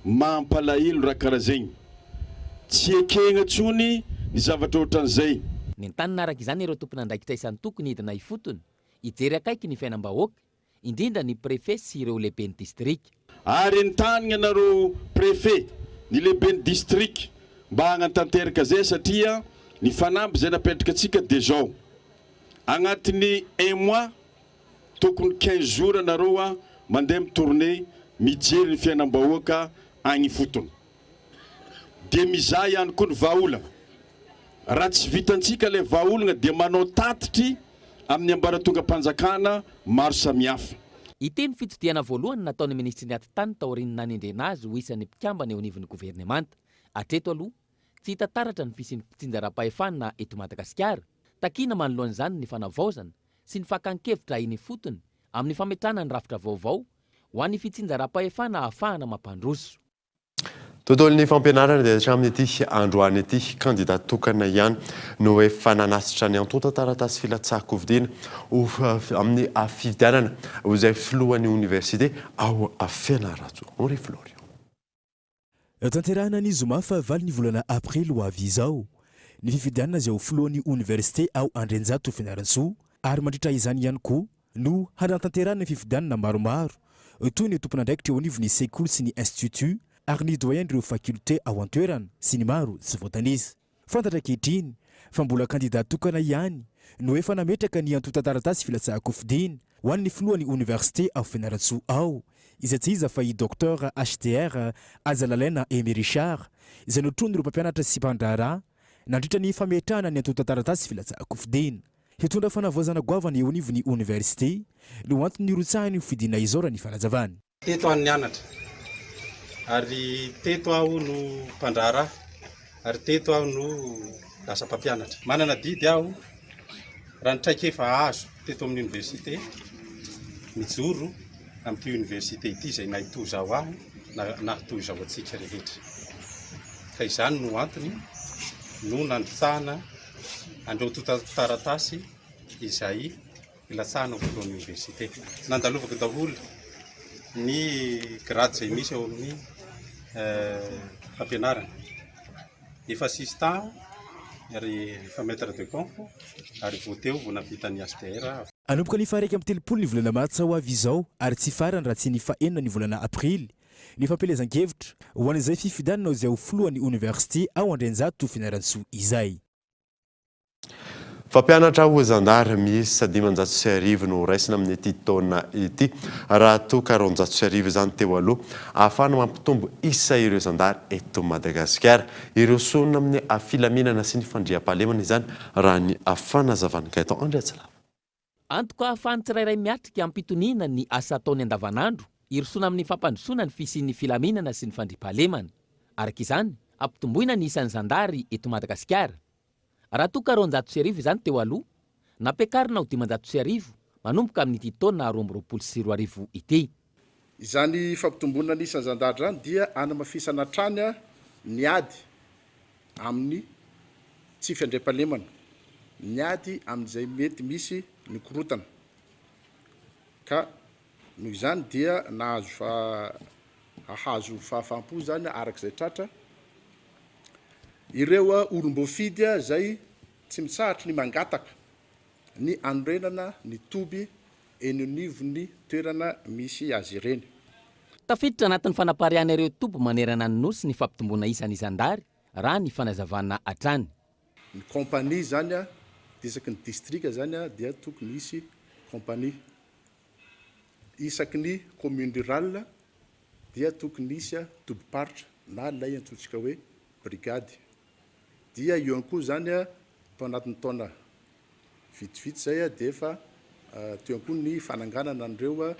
mampalahelo raha karaha zegny tsy ekegna tsony ny zavatra ohatran'izay ny an-tanina araka izany ireo tompona andraikitra isan'ny tokony hidina ifotony hijery akaiky ny fiainam-bahoaka indrindra ny préfet sy ireo lehibe ny district ary entanigna anareo préfet ny lehibe ny district mba hagnatanteraka zay satria ny fanamby zay napetraka antsika déjà agnatin'ny 1 mois tokony 15 jours anareo mandeha mitourné mijery ny fiainam-bahoaka agny fotony de mizaha ihany koa ny vahaolagna raha tsy vitantsika le vahaolagna dia manao tatitry amin'ny ambaratonga mpanjakana maro samihafa iteny fitodiana voalohany nataony ministry ny atitany taoriany nanendrena azy ho isan'ny mpikambana eo anivon'ny governemanta atreto aloha tsy hita taratra ny fisian'ny fitsinjaram-pahefana eto Madagasikara takina manoloan'izany ny fanavaozana sy ny fakan-kevitra iny fotony amin'ny fametrana ny rafitra vaovao ho an'ny fitsinjaram-pahefana ahafahana mampandroso. Tontolon'ny fampianarana dia hatramin'ny ity androany ity candidat tokana ihany no efa nanasitra ny antota taratasy filatsahako vidiana amin'ny fifidianana izay filohan'ny université ao Fianarantsoa. Henri Florian. Tanterahana ny zoma fa 9 volana aprily ho avy izao ny fifidianana izay ho filohan'ny université ao Andrenjato Fianarantsoa ary mandritra izany ihany koa no hanatanterahana ny fifidianana maromaro toy ny tompon'andraikitra eo anivon'ny sekoly sy ny institut ary ny doyen ireo faculté ao an-toerana sy ny maro tsy voatanisa. Fantatra ankehitriny fa mbola candidat tokana ihany no efa nametraka ny antota taratasy filatsahako fidiana ho an'ny filohan'ny université ao Fianarantsoa ao izay tsy iza fa i docteur HDR Azalalaina Aimé Richard izay notrony ireo mpampianatra sy mpandraharaha nandritra ny fametrahana ny antota taratasy filatsahako fidiana. Hitondra fanavoazana goavana eo anivon'ny université no antony nirotsahany fidiana izao raha ny fanazavany. Teto any nianatra ary teto aho no mpandraharaha ary teto aho no lasa mpampianatra. Manana didy aho raha ny traikefa azo teto amin'ny université mijoro amin'ity université ity izay nahitoza aho aho nahitoza aho atsika rehetra. Ka izany no antony no nandrotsahana andreo taratasy izay ilatsahana ho filohan'ny université. Nandalovako daholo ny grade izay misy ao amin'ny fampianarana efa assistant ary efa maître de camp ary voateo vao nampita ny HDR. Anomboka ny faha 1 ny volana martsa ho avy izao ary tsy farany raha tsy ny faha 4 ny volana aprily ny fampelezan-kevitra ho an'izay fifidianana izay ho filohan'ny université ao Andrenjato Fianarantsoa izay. Fampianatra ho zandary misy 560 no raisina amin'ny ity taona ity raha toa 460 zany teo aloha ahafahana mampitombo isa ireo zandary eto Madagasikara ireo sonina amin'ny filaminana sy ny fandriam-pahalemana izany raha ny fanazavana Gaëtan Andriatsala. Antoka ahafahany tsirairay miatrika ampitoniana ny asa ataony andavanandro irosoana amin'ny fampandrosoana ny fisian'ny filaminana sy ny fandriam-pahalemana araka izany ampitomboina ny isan'ny zandary eto Madagasikara. Raha toa 460 izany teo aloha napiakarina ho 560 manomboka amin'ity taona 2024 ity. Izany fampitomboana ny isan'ny zandary zany dia anamafisana trany ny ady amin'ny tsy fandriam-pahalemana, ny ady amin'izay mety misy ny korotana. Ka noho izany dia nahazo fahafaham-po zany arak'izay tratra ireo olom-boafidy zay tsy mitsahatra ny mangataka ny anorenana ny toby eny anivon'ny toerana misy azy ireny. Tafiditra anatin'ny fanapariana ireo tobo manerana ny nosy ny fampitomboana isan'ny zandary raha ny fanazavana hatrany. Ny compagnie zany isaky ny district zany dia tokony misy compagnie. Isaky ny commune rurale dia tokony misy tobi-paritra na lay antsointsika hoe brigady. Dia eo ihany koa zany tao anatin'ny taona vitivity zay dia efa teo ihany koa ny fananganana an'ireo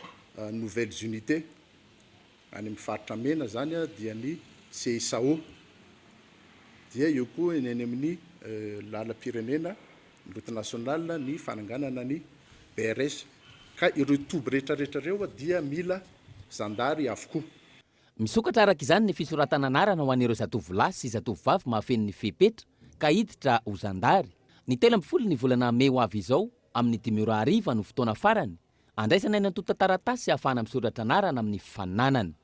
nouvelles unités any amin'ny faritra mena zany dia ny CSAO. Dia eo koa eny amin'ny lalam-pirenena route nationale ny fananganana ny BRS. Ka ireo toby rehetrarehetra ireo dia mila zandary avokoa. Misokatra araka izany ny fisoratana anarana ho an'ireo zatovolahy sy zatovovavy mahafeno ny fepetra ka hiditra ho zandary. Ny 17 ny volana May ho avy izao amin'ny 10:00 no fotoana farany andraisana eny antota taratasy ahafahana misoratra anarana amin'ny fananana.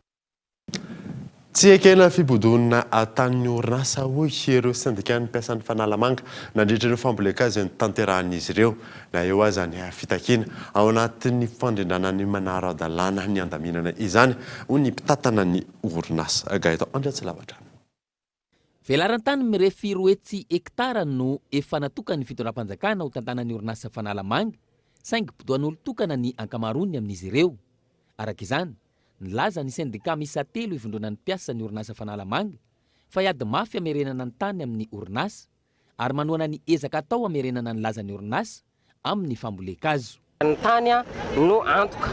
Tsy ekena fibodonana ataon'ny orinasa hoy ireo syndicat mpiasan'ny fanalamanga nandritra ireo fambolekaz ny tanterahan'izy ireo na eo aza ny fitakina ao anatin'ny fandrindrana ny manaro adalàna ny andaminana izany ho ny mpitatana ny orinasa. Gaëtan Andriatsilavatra. Velarantany mirefy 2 hektara no efa natokany fitondram-panjakana ho tantanan'ny orinasa fanalamanga saingy bodoan'olo tokana ny ankamaroany amin'izy ireo. Arak'izany, nilaza ny syndicat misa 3 ivondronan'ny mpiasa ny orinasa fanalamanga fa hiady mafy amerenana ny tany amin'ny orinasa ary manoana ny ezaka atao amerenana ny lazan'ny orinasa amin'ny fambolekazo. Ny tany no antoka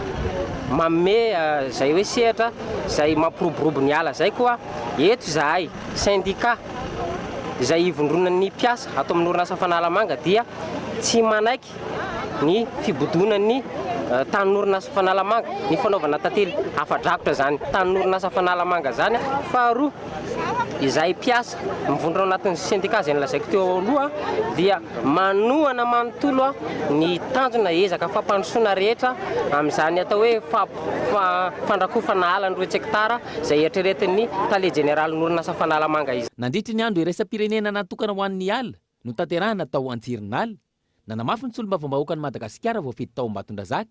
mame zay hoe sehatra zay mampiroborobo ny ala zay koa eto zahay syndicat izay ivondronan'ny mpiasa atao amin'ny orinasa fanalamanga dia tsy manaiky ny fibodonan'ny tanin'orinasa fanalamanga ny fanaovana tantely afadrakotra zany tanin'orinasa fanalamanga zany. Faharoa izay mpiasa mivondrona anatin'ny syndicat zay nilazaiko teo aloha dia manohana manontolo ny tanjona ezaka fampandrosoana rehetra amin'izany atao hoe fandrakofana ala ny 2 hektara zay eritreretin'ny tale général n'orinasa fanalamanga izy. Nandritry ny andro iraisam-pirenena natokana ho an'ny ala no tanterahana tao Antsironala nanamafy ny solombavambahoaka ny Madagasikara voafety tao Ambatondrazaka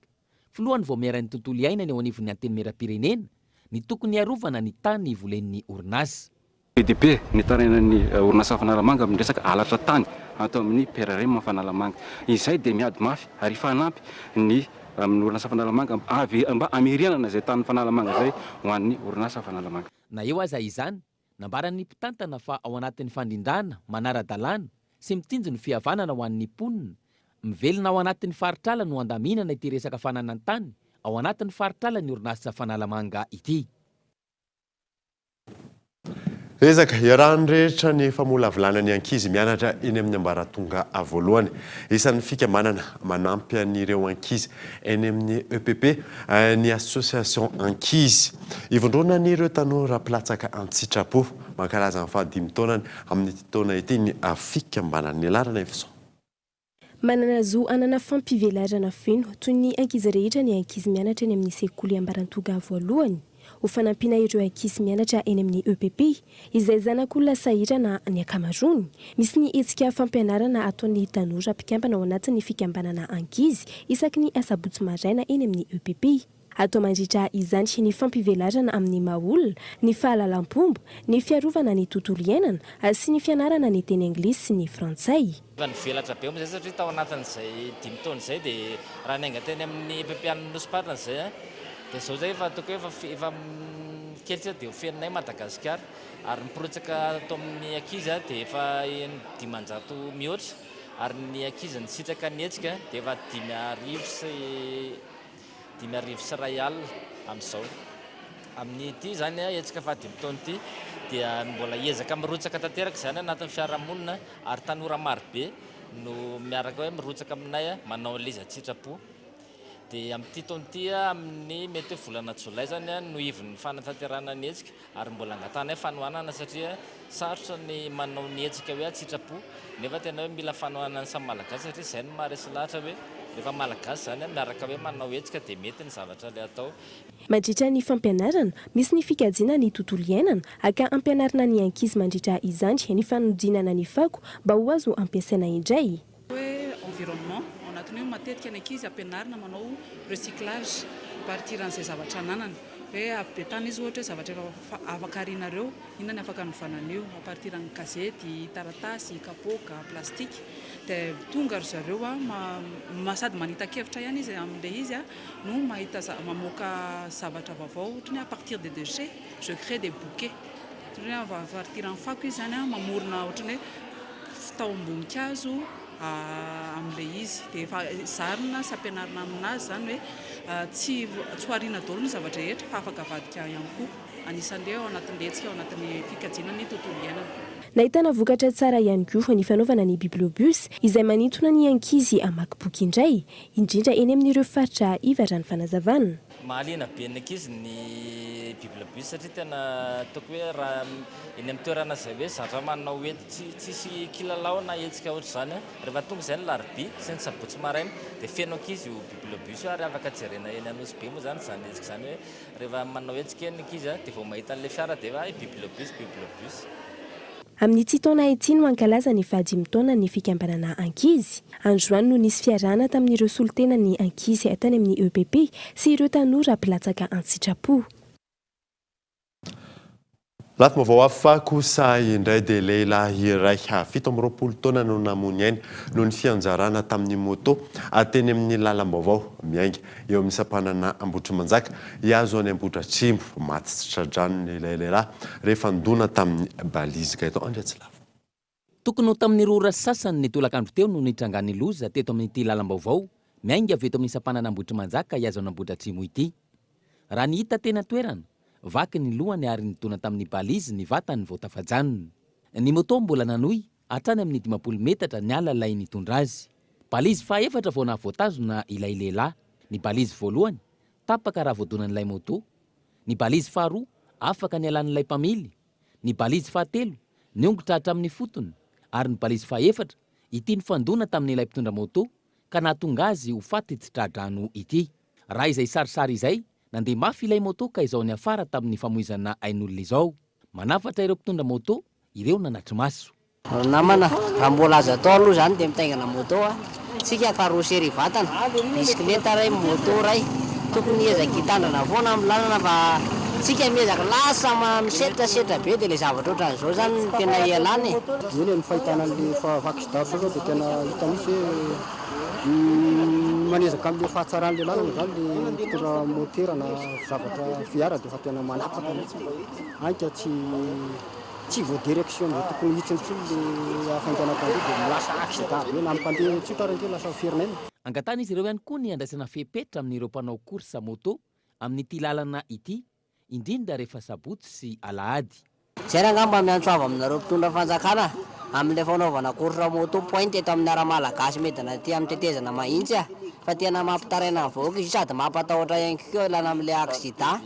filohany vao miaran'ny tontolo iainany eo anivon'ny anteny meram-pirenena ny tokony arovana ny tany volen'ny orinasa. PDB ny tarenan'ny orinasa fanalamanga amin'ny resaka alatra tany atao amin'ny PRRM fanalamanga izay dia miady mafy ary fanampy ny amin'ny orinasa fanalamanga mba amerianana zay tany fanalamanga zay ho an'ny orinasa fanalamanga. Na eo aza izany nambaran'ny mpitantana fa ao anatin'ny fandrindrana manara-dalàna sy mitinjo ny fihavanana ho an'ny mponina mivelona ao anatin'ny faritrala no andaminana ity resaka fananany tany ao anatin'ny faritrala ny orinasa fanalamanga ity. Ezaka iarahany rehetra ny famolavolana ny ankizy mianatra eny amin'ny ambaratonga voalohany isan'ny fikambanana manampy an'ireo ankizy eny amin'ny EPP ny association ankizy ivondrona n'ireo tanora platsaka Antsitrapo mankalaza ny 5 taonany amin'ny taona ity ny fikambanana ny alarana efson. Manana zo anana fampivelarana feno toy ny ankizy rehetra ny ankizy mianatra eny amin'ny sekoly ambarantonga voalohany ho fanampiana ireo ankizy mianatra eny amin'ny EPP izay zanak'olona sahira na ny akamarony misy ny hetsika fampianarana ataon'ny tanora mpikambana ao anatin'ny fikambanana ankizy isaky ny asabotsy maraina eny amin'ny EPP. Atao mandritra izany ny fampivelarana amin'ny mahaolona ny fahalalam-pomba ny fiarovana ny tontolo iainana sy ny fianarana ny teny anglisy sy ny frantsay. Velatra be moa zay satria tao anatin'izay 5 taona izay dia raha ny angateny amin'ny EPP Nosopatana izay dia izao zay efa toko efa kelitra dia ofeninay Madagasikara ary miprotsaka atao amin'ny ankizy dia efa 500 mihoatra ary ny ankizy ny sitraka ny hetsika dia efa 5,000 sy ray alina amin'izao. Amin'ny ity zany hetsika fa 5 taona ity dia mbola ezaka mirotsaka tanteraka zany anatin'ny fiarahamonina ary tanora marobe no miaraka hoe mirotsaka aminay manao leza Antsitrapo. Dia amin'ity taona ity amin'ny mety hoe volana Jolay zany no ivon'ny fanatanterahana ny hetsika ary mbola angatanay fanohanana satria sarotra ny manao ny hetsika hoe Antsitrapo nefa tena hoe mila fanohanana samy malagasy satria izay no maharesy lahatra hoe rehefa malagasy zany miaraka hoe manao hetsika dia mety ny zavatra le atao. Mandritra ny fampianarana misy ny fikajiana ny tontolo iainana aka ampianarana ny ankizy mandritra izany ny fanodinana ny fako mba ho azo ampiasaina indray. Environnement anatiny matetika ny ankizy ampianarana manao recyclage partiran'izay zavatra ananana hoe apetana izy ohatra zavatra efa afaka arinareo inona ny afaka novanan'io a partir ny gazety, taratasy, kapoka, plastika dia tonga ry zareo sady manita-kevitra ihany izy amin'ilay izy no mahita mamoaka zavatra vaovao ohatra ny à partir des déchets je crée des bouquets a partir ny fako izy zany mamorona ohatra ny fitaom-boninkazo amin'ilay izy dia efa zarina sy ampianarina aminazy zany hoe tsy hoariana daholo ny zavatra rehetra fa afaka avadika ihany koa anisan'ilay ao anatin'ny hetsika ao anatin'ny fikajiana ny tontolo iainana. Nahitana vokatra tsara ihany koa ny fanaovana ny bibliobus izay manintona ny ankizy hamaky boky indray indrindra eny amin'ireo faritra iva raha ny fanazavana. Mahaliana be ny ankizy ny bible bus satria tena toko hoe raha eny amin'ny toerana zay hoe zatra manao ety tsisy kilalao na hetsika ohatry zany rehefa tonga zay ny larobia sy ny sabotsy maraina dia feno ankizy io bible bus ary afaka jerena eny anosy be moa zany zany hetsika zany hoe rehefa manao hetsika eny ankizy dia vao mahita an'ilay fiara dia hoe bible bus. Amin'ny tsy taona ity no ankalaza ny fahadimy taona ny fikambanana ankizy. Androany no nisy fiarana tamin'ireo solotena ny ankizy tany amin'ny EPP sy ireo tanora mpilatsaka an-tsitrapo. Lafa vao afa kosa indray dia lehilahy iray 17 taona no namony ainy no ny fianjarana tamin'ny moto ateny amin'ny lalam-baovao miainga eo amin'ny sampanana Ambohitrimanjaka hiazo any Ambohidratrimo maty tsy tradrano ny lehilahy rehefa ndona tamin'ny balizika eto Andriatsilava. Tokony ho tamin'ny rora sasany ny tolakandro teo no nitrangany loza teto amin'ity lalam-baovao miainga avy eto amin'ny sampanana Ambohitrimanjaka hiazo any Ambohidratrimo ity. Raha ny hita tena toerana vaky ny lohany ary nitona tamin'ny balizy ny vatany vao tafajanony. Ny moto mbola nanohy hatrany amin'ny 50 metatra ny ala lay nitondra azy. Balizy fahaefatra vao nahavoatazona ilay lehilahy. Ny balizy voalohany tapaka raha voadonan'ilay moto. Ny balizy faharoa afaka ny alan'ilay mpamily. Ny balizy fahatelo niongotra hatramin'ny fotony. Ary ny balizy fahaefatra ity ny fandona tamin'ilay mpitondra moto ka nahatonga azy ho faty tsy tradrano ity. Raha izay sarisary izay nandeha mafy ilay moto ka izao ny afara tamin'ny famoizana ain'olona izao. Manafatra ireo mpitondra moto ireo nanatry maso. Namana, raha mbola azo atao aloha zany dia mitaingana moto tsika karosery vatana, bisikileta ray, moto ray, tokony ezaka hitandrana foana amin'ny lalana fa tsika miezaka lasa misetrasetra be dia le zavatra ohatran'izao zany tena ialany. Eny ny fahitana an'le vakisidavy zao dia tena hita misy manezaka amin'le fahatsaran'le lalana zany le mpitondra motera na zavatra fiara dia fa tena manapaka anka tsy voadirection zay tokony hitsinitsiny le afainganam-pandeha dia milasa accident be na mpandeha tsikaranke lasa firenena. Angatana izy ireo ihany koa ny andraisana fepetra amin'ireo mpanao course moto amin'ity lalana ity indrindra rehefa sabotsy sy alahady. Zay angamba miantso avy aminareo mpitondra fanjakana amin'ilay fanaovana course moto point eto amin'ny ara-malagasy medina ty amin'ny tetezana mahitsy fa tena mampitaraina vahoaka izy sady mampatahotra ihany koa lana amin'ilay accident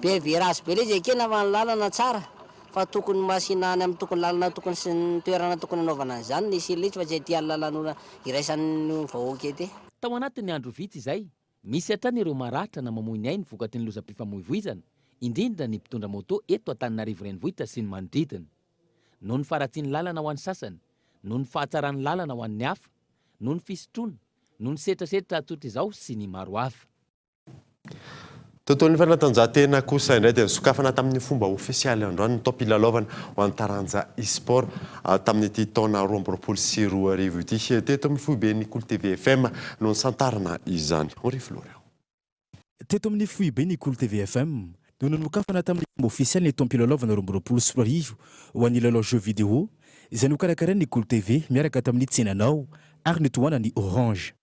be virage be le izy ekena fa ny lalana tsara fa tokony masina any amin'ny tokony lalana tokony sy ny toerana tokony anaovana an'izany nisy litsy fa tsy tia lalanona iraisan'ny vahoaka ety. Tao anatin'ny andro vitsy izay misy hatrany ireo maratra na mamoy ny ainy vokatry ny lozam-pifamoivoizana indrindra ny mpitondra moto eto Antananarivo renivohitra sy ny manodidina. Noho ny faratsiany lalana ho an'ny sasany, noho ny fahatsarany lalana ho an'ny hafa, noho ny fisotroana, noho ny setrasetra atsotra izao sy ny maro hafa. Tontolon'ny fanatanjahantena kosa indray dia nisokafana tamin'ny fomba ofisialy androany ny taom-pilalaovana ho an'ny taranja e-sport tamin'ity taona 2024 ity teto amin'ny foiben'ny Cool TV FM no nisantarana izany. Henri Florian. Teto amin'ny foiben'ny Cool TV FM no nanokafana tamin'ny fomba ofisialy ny taom-pilalaovana 2024 ho an'ny lalao jeu vidéo izay nokarakarain'ny Cool TV miaraka tamin'ny tsenanao ary nitohana ny Orange.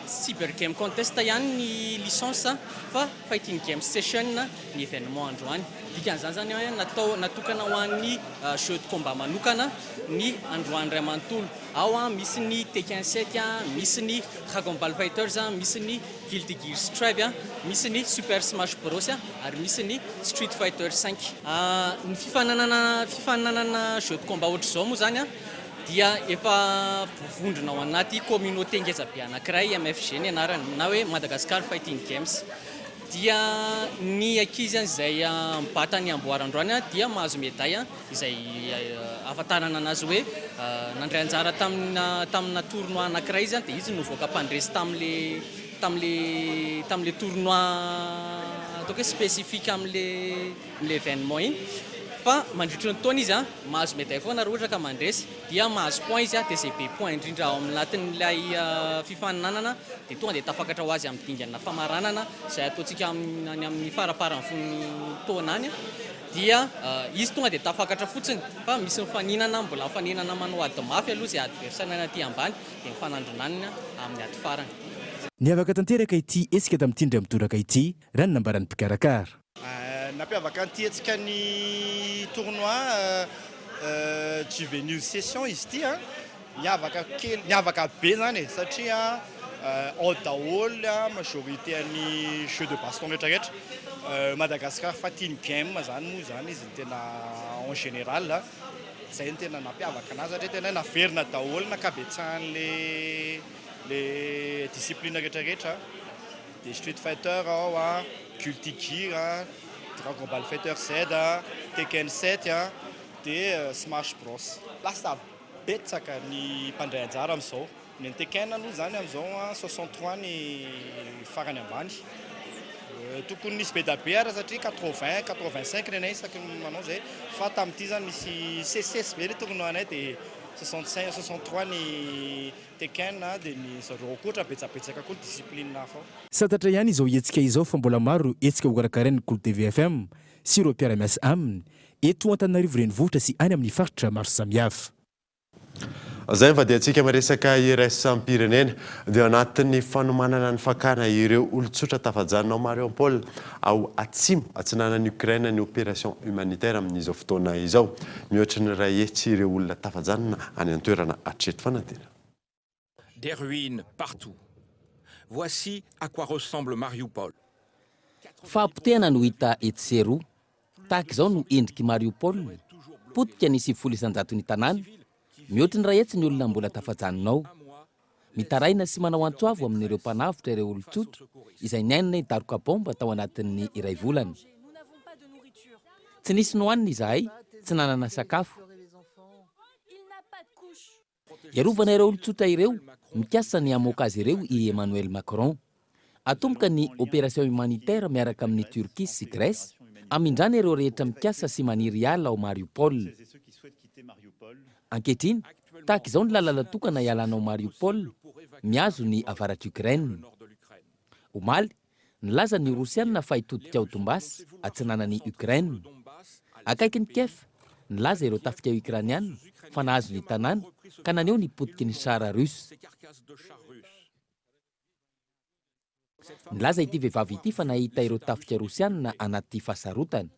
Cyber Game Contest ihany ny licence fa Fighting Game Session ny événement androany. Dikan'izany zany natokana ho an'ny jeu de combat manokana ny androany ray manontolo. Ao misy ny Tekken 7, misy ny Dragon Ball Fighters, misy ny Guilty Gear Strive, misy ny Super Smash Bros ary misy ny Street Fighter 5. Ny fifananana jeu de combat ohatr'izao moa zany dia efa vondrona ao anaty communauté ngezabe anankiray MFG ny anarany na hoe Madagascar Fighting Games. Dia ny ankizy izay mibata ny amboarandroany dia mahazo médaille izay ahafantarana anazy hoe nandray anjara tamina tournoi anankiray izy dia izy novoaka mpandresy tam'le tournoi donc spécifique am'le événement iny. Fa mandritry ny taona izy mahazo médaille foana raha ohatra ka mandresy dia mahazo point izy dia zay be point indrindra ao anatin'ilay fifaninanana dia tonga dia tafakatra ho azy amin'ny dingana famaranana izay ataontsika any amin'ny faraparany fon'ny taona any dia izy tonga dia tafakatra fotsiny fa misy mifaninana mbola mifaninana manao ady mafy aloha izay adversaire aty ambany dia mifanandronanina amin'ny ady farany. Ny avaka tanteraka ity esika tamin'ity ndray mitoraka ity raha ny nambaran'ny mpikarakara. Napiavaka antietsika ny tournoi Juvenile Session izy ity niavaka be zany satria ao daholo majorité any jeu de baston rehetrarehetra Madagascar fa tiany game zany moa zany izy tena en général zay ny tena nampiavaka anazy satria tena naverina daholo nakabetsahan'le discipline rehetrarehetra de Street Fighter ao Guilty Gear Dragon Ball Fighter Z Tekken 7 de Smash Bros. Lasa betsaka ny mpandray anjara amin'izao ny Tekken aloha zany amin'izao 63 ny farany ambany tokony nisy be da be ara satria 80 85 nenay isaky manao zay fa tamin'ity zany misy CCS be le tokony anay de 65 63 ny Tekken de ny zareo kotra betsabetsaka koa discipline hafa satatra ihany izao hetsika izao fa mbola maro etsika hokarakarainy Cool TV FM sy ireo mpiara-miasa aminy eto Antananarivo renivohitra sy any amin'ny faritra maro samihafa. Zay vadiantsika miresaka iraisam-pirenena dia anatin'ny fanomanana ny fakana ireo olon-tsotra tafajanonao Mariupol ao atsimo atsinanan'ny Ukraine ny opération humanitaire amin'izao fotoana izao mihoatra ny ray hetsy ireo olona tafajanona any an-toerana hatreto fanantena. Des ruines partout. Voici à quoi ressemble Mariupol. Fahampotehana no hita etsero tahaka izao no endriky Mariupol potika nisy 100 ny tanàna mihoatra ny ray hetsy ny olona mbola tafajanonao mitaraina sy manao antsoavo amin'ireo mpanavotra ireo olon-tsotra izay niainana hidaroka bomba tao anatin'ny iray volana tsy nisy nohanina izahay tsy nanana sakafo iarovana ireo olon-tsotra ireo mikasa ny hamoaka azy ireo i Emmanuel Macron atomboka ny opération humanitaire miaraka amin'ny Turquie sy Grèce amindrany ireo rehetra mikasa sy maniry ala ao Mariupol. Ankehitriny tahaka izao ny lalana tokana hialanao Mariupol miazo ny avaratry Ukraine. Omaly nilaza ny Rosiana fa hitodika ao Donbass atsinanan'ny Ukraine. Akaiky ny Kiev nilaza ireo tafika Ukrainiana fa nahazo ny tanàna ka naneo nipotiky ny sara Russe. Nilaza ity vehivavy ity fa nahita ireo tafika Rosiana anaty fasarotana.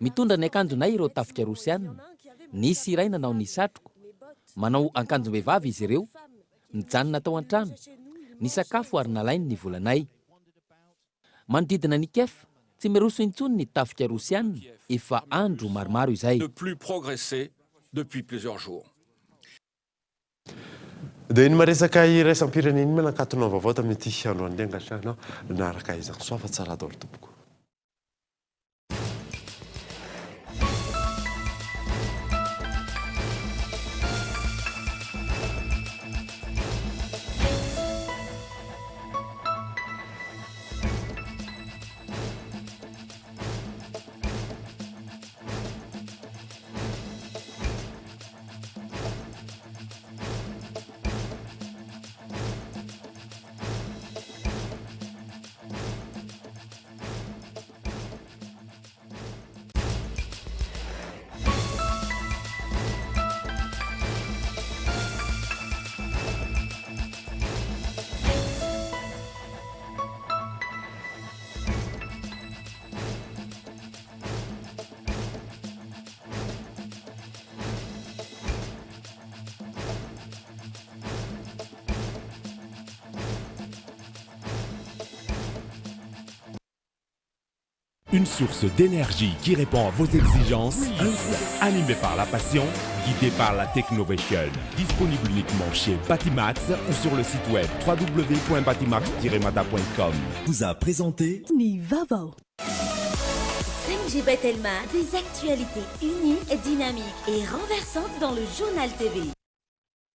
Mitondra ny akanjonay ireo tafika Rosiana. Nisy iray nanao ny satroko, manao akanjom-behivavy izy ireo, mijanona tao an-trano, ny sakafo ary nalainy ny volanay. Manodidina ny Kiev, tsy miroso intsony ny tafika Rosiana, efa andro maromaro izay. Ne plus progresser depuis plusieurs jours. Dia iny maresaka iraisam-pirenena iny manakatona vaovao tamin'ity androany angatrana naraka izany soafa tsara daholo tompoko. Une source d'énergie qui répond à vos exigences, animé par la passion, guidé par la technovation. Disponible uniquement chez Batimax ou sur le site web www.batimax-mada.com. Vous a présenté Nivavo. 5G Batelma, des actualités uniques, dynamiques et renversantes dans le journal TV.